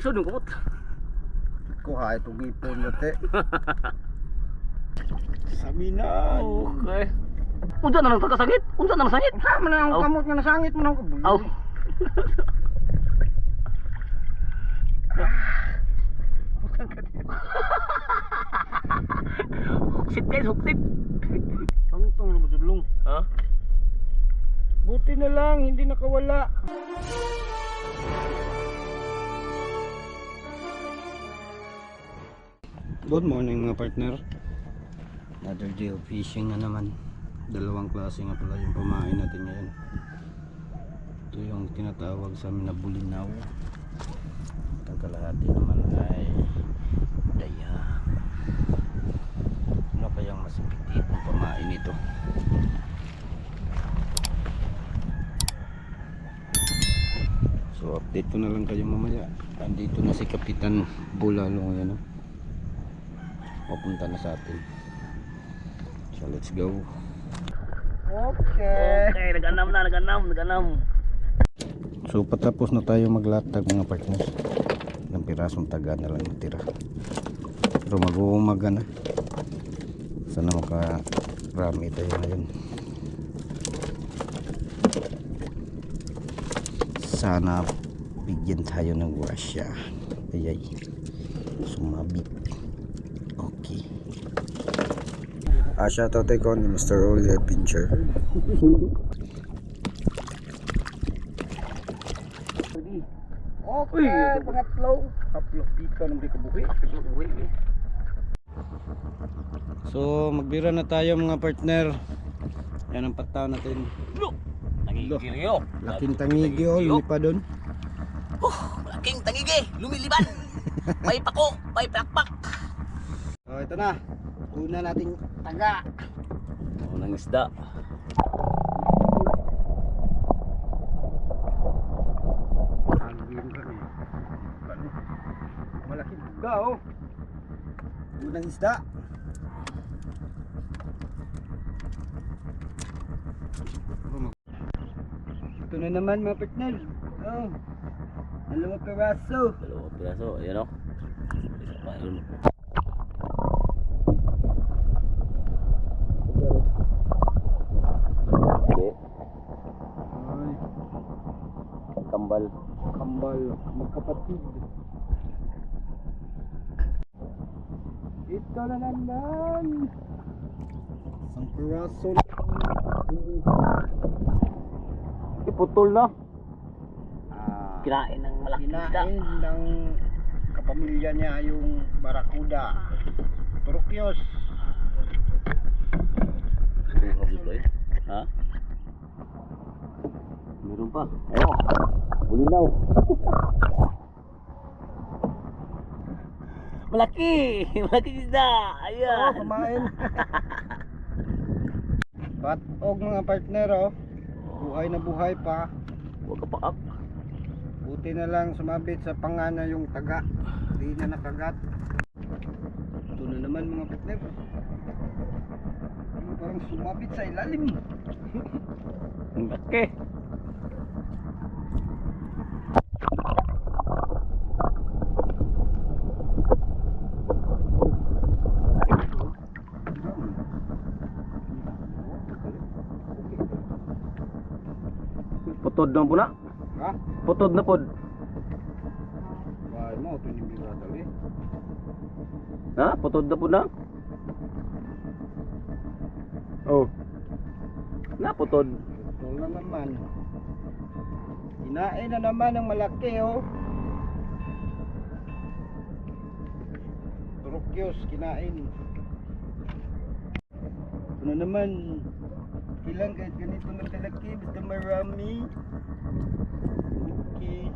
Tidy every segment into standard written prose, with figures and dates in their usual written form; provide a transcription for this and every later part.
Isod yung kumot. Ko ha itong ipon mo te. Saminan. Okay. Unsa na nang pagkasakit? Unsa na nasangit? Sama na ang kamot nga nasangit mo na ako. Aw. Huksit guys, huksit. Tangtong na budulong. Ha? Buti na lang hindi nakawala. Good morning mga partner. Another day of fishing na naman. Dalawang klase nga pala yung pamain natin ngayon. Ito yung tinatawag sa amin na bulinaw. Kalahati naman ay daya. Ano kayang mas epektibo pamain ito? So update ko na lang kayo mamaya. Andito na si Kapitan Bulalo ngayon. Papunta na sa atin. So let's go. Okay. Okay, nag-anam. So patapos na tayo maglatag mga partners. Ilang pirasong taga na lang natira. Pero mag-uumaga na. Sana makarami tayo ngayon. Sana bigyan tayo ng grasya. Ayay. Sumabit. Okay. Shoutout ko ni Mr. Oli Adventure. Okay, pangatlo. Haplo pika ng di kabuhi. So, magbira na tayo mga partner. Yan ang pataw natin. Tangigil. Laking tangigi oh, lumipa doon. Malaking tangigi, lumiliban. May pako, may pakpak. Oh, ito na. Una nating taga. Unang isda. Malaking buga oh. Unang isda. Ito na naman mga partner. Oh. Dalawang piraso. Dalawang piraso, ayan o. Isa pa yun. Ay, Kambal. kambal, magkapatid. Ito na naman. Isang piraso. Iputol na. Ah, Kinain ng malaking isda. kinain ng kapamilya niya yung barakuda. Turukyos. Ha? Meron pa. Ayun. Bulinaw. Malaki! Malaking isda! Ayan! Oo, kumain. Patog mga partner oh. Buhay na buhay pa. Huwag ka paak. Buti na lang sumabit sa pangana yung taga. Hindi na nakagat. Ito na naman mga partner. Ano, parang sumabit sa ilalim. Ang laki! Putod na po na. Ha? Putod na pod. Bahay mo, ito yung birada eh. Ha? Putod na po na. Oh. Na putod. Ito na naman. Kinain na naman ng malaki oh. Turukyos, kinain. Ito na naman. Ilang kahit ganito na kalaki, basta marami. Okay.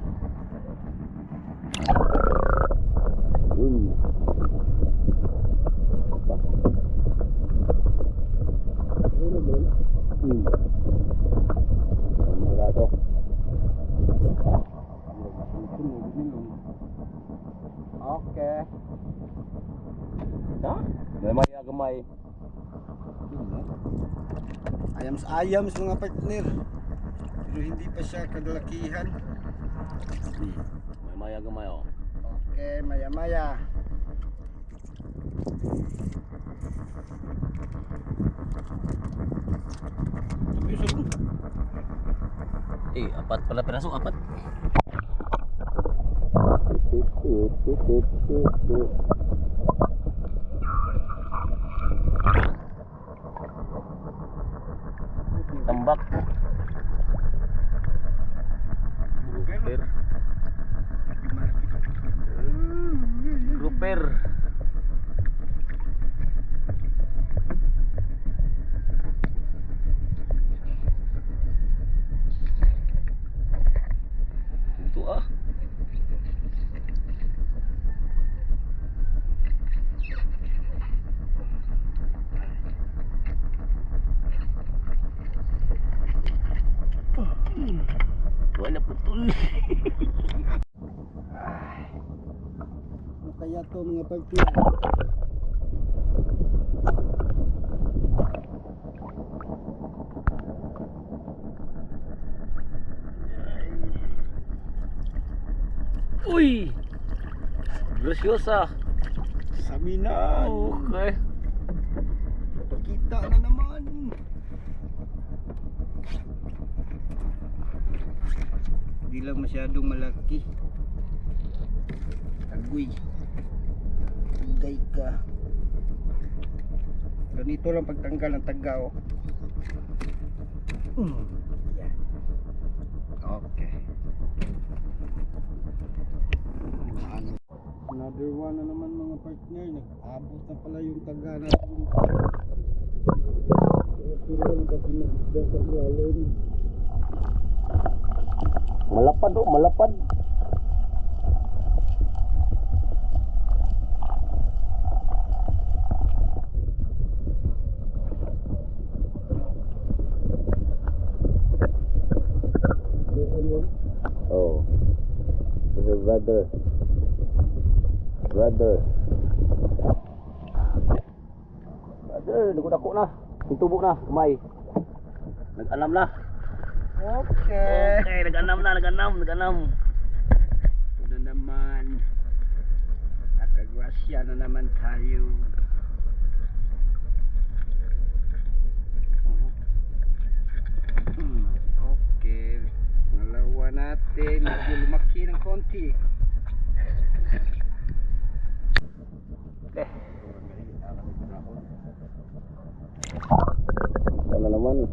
Okay. Ha? Gamay. Ayams mga partner. Pero hindi pa siya kaglakihan. May maya gamay oh. Okay, maya-maya. Apat pala piraso, apat. Tambak. Grouper. Grouper. Itu ah. Wala putol. Ano kaya to mga partner? Uy! Graciosa. Saminan. Okay. Kita na naman. Hindi lang masyadong malaki. Agoy. Higay ka. Ganito lang pagtanggal ng taga, oh. Yan. Okay. Another one na naman mga partner. Nag-abot na pala yung taga natin. Ito lang kasi nagda sa ilalim. Malapad oh, malapad. Oh. This is brother. Brother, dako na. Tubo na, kumay. Nag-anam na. Okay. Okay, nag-anam na, nag-anam. Ito na naman. Nakagrasya na naman tayo. Okay. Nalawa natin. Medyo lumaki ng konti. Okay. Ito na naman.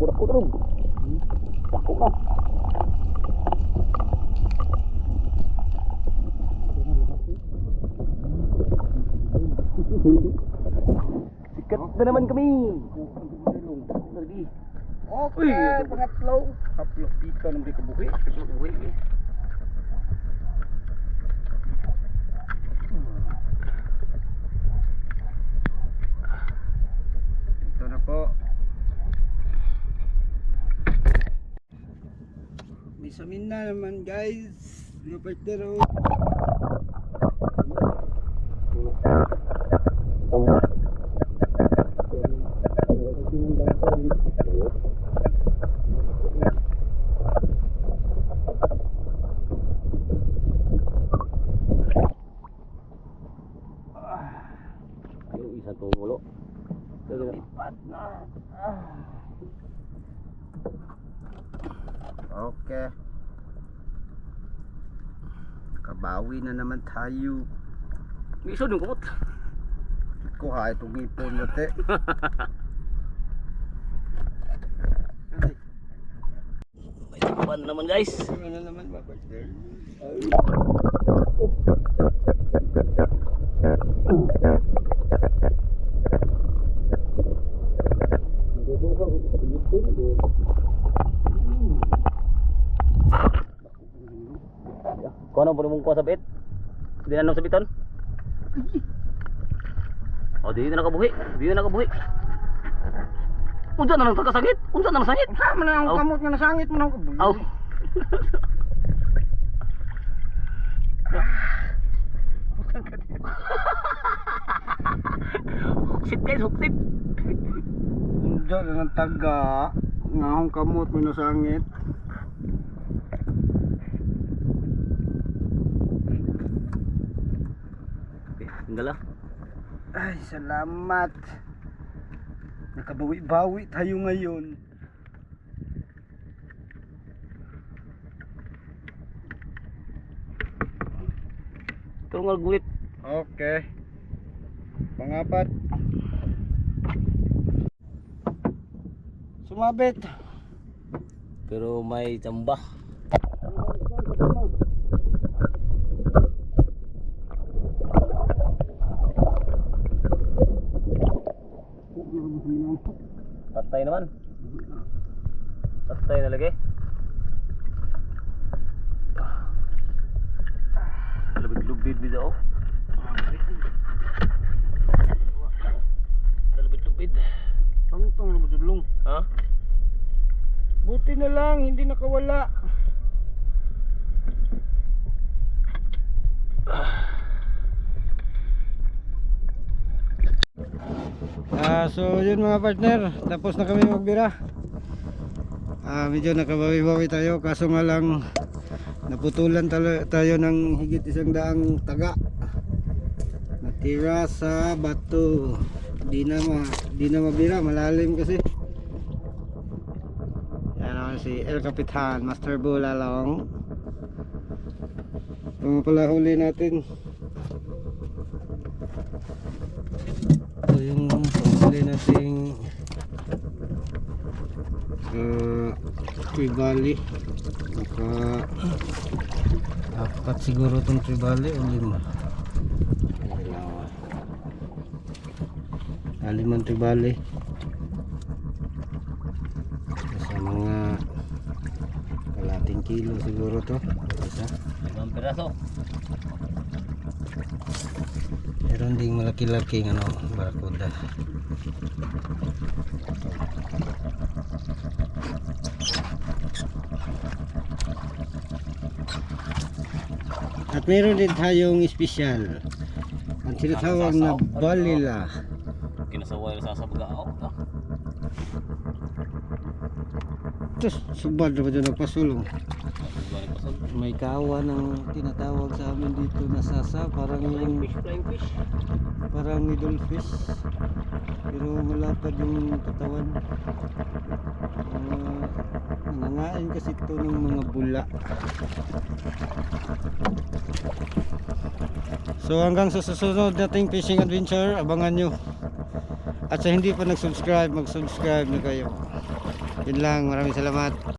Dako drum. Dako na. Sikat na naman kami. Lagi. Okay, pangatlo. Haplo pito ng di kabuhi. Ito na po. May samin na naman guys. Lupitero. Yung isang tumulo. Lipat na. Okay. Kabawi na naman tayo. May iso nung kumot. Kuha itong ipon mo te. May tapan na naman guys. Ano na naman ba partner? Kung ano po mong kuha sa bit? Hindi na nang sabitan? O di na nakabuhi. Di na nakabuhi. Unsa na nang pagkasangit? Unsa na nang sangit? Sama na ang kamot nga nasangit mo na kabuhi. Aw. Huksit guys, huksit. Diyan na ng taga. ngahong kamot minusangit. Okay, tinggal lah. Ay, salamat. Nakabawi-bawi tayo ngayon. Tunggal gulit. Okay. Pangapat. Sumabit. Pero may tambah. Patay naman. Patay na lagi. Lubid-lubid bida oh. Lubid-lubid. Tangtong lumudulong. Ha? Buti na lang hindi nakawala. So yun mga partner, tapos na kami magbira. Medyo nakabawi-bawi tayo, kaso nga lang naputulan tayo ng higit 100 taga. Natira sa bato. Di na mabira, malalim kasi. Yan naman si El Capitan, Master Bulalong. Ito nga pala huli natin. Ito yung huli nating Tribali. Apat siguro itong Tribali o 5. 5 Tribali. Sa mga kalating kilo siguro to. Isa. 5 piraso. Meron ding malaki-laking barakuda. At meron din tayong espesyal. Ang tinatawag na balila. Kinasaway na sasabgao. Tapos subad na ba dyan nagpasulong? May kawa ng tinatawag sa amin dito na sasa. Parang yung Flying fish. parang middle fish, pero malapad yung katawan. Nangangain kasi ito ng mga bula. So hanggang sa susunod nating fishing adventure, abangan nyo. At sa hindi pa nag-subscribe, mag-subscribe na kayo. Yun lang, maraming salamat.